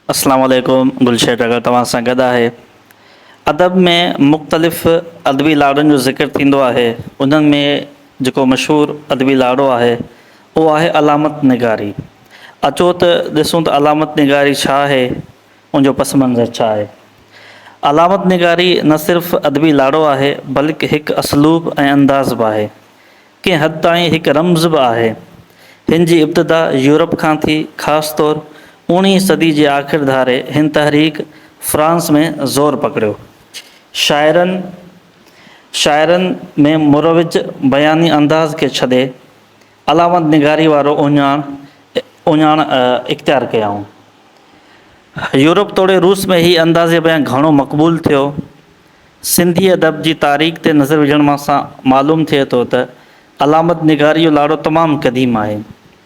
अस्सलाम वालेकुम। गुलशेर अगर तव्हां सां गॾु आहे। अदब में मुख़्तलिफ़ अदबी लाड़नि जो ज़िक्र थींदो आहे। उन्हनि में जेको मशहूरु अदबी लाड़ो आहे उहो आहे अलामत निगारी। अचो त ॾिसूं त अलामत निगारी छा आहे, उनजो पस मंज़र छा आहे। अलामत निगारी न सिर्फ़ु अदबी लाड़ो आहे बल्कि हिकु असलूब ऐं अंदाज़ बि आहे। कंहिं हद ताईं हिकु रम्ज़ बि आहे। हिन जी इब्तिदा यूरोप खां थी। ख़ासि तौरु 19वीं सदी जे आख़िर धारे हिन तहरीक फ्रांस में ज़ोर पकड़ियो। शाइरनि में मुरविज बयानी अंदाज़ खे छॾे अलामत निगारी वारो उञाण इख़्तियार कयाऊं। यूरोप तोड़े रूस में ही अंदाज़ बयां घणो मक़बूल थियो। सिंधी अदब जी तारीख़ ते नज़र विझण सां मालूम थिए थो त अलामत निगारी जो लाड़ो तमामु क़दीम आहे।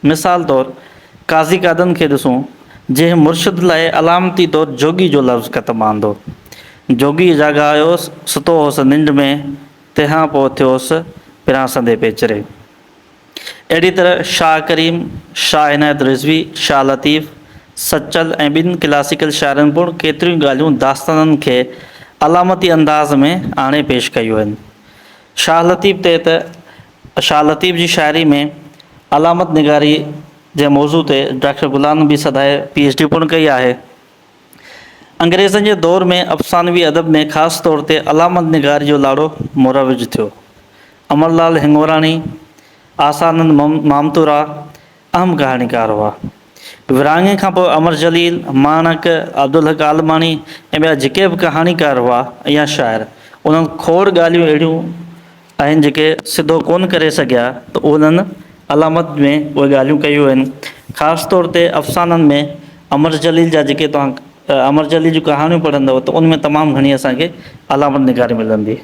मिसाल तौरु काज़ी क़ादनि खे ॾिसूं, जंहिं मुर्शिद लाइ अलामती तौरु जोगी जो लफ़्ज़ ख़तमु आंदो। जोगी जाॻा आयोसि, सुतो हुउसि निंड में, तंहिंखां पोइ थियोसि पिरासंदे पेचरे। अहिड़ी तरह शाह करीम, शाह इनायत रिज़वी, शाह लतीफ़, सचल ऐं ॿिनि क्लासिकल शाइरनि पिणु केतिरियूं ॻाल्हियूं दास्ताननि खे अलामती अंदाज़ में आणे पेश कयूं आहिनि। शाह लतीफ़ जी शाइरी में अलामत निगारी जे मौज़ू ते डॉक्टर गुलाम नबी सदाए PhD पिणु कई आहे। अंग्रेज़नि जे दौर में अफ़सानवी अदब में ख़ासि तौर ते अलामत निगारी जो लाड़ो मुरविज थियो। अमरलाल हिंगोराणी, आसानंद मामतूरा अहम कहाणीकार हुआ। विरहाङे खां पोइ अमर जलील, माणक, अब्दुल हक आलमानी ऐं ॿिया जेके बि कहाणीकार हुआ या शाइर, उन्हनि खोड़ ॻाल्हियूं अहिड़ियूं आहिनि जेके सिधो कोन करे सघिया, त उन्हनि अलामत में उहे ॻाल्हियूं कयूं आहिनि। ख़ासि तौर ते अफ़साननि में अमर जलील जा जेके तव्हां अमर जलील जूं कहाणियूं पढ़ंदव त उन में तमामु घणी असांखे अलामत निगारी मिलंदी।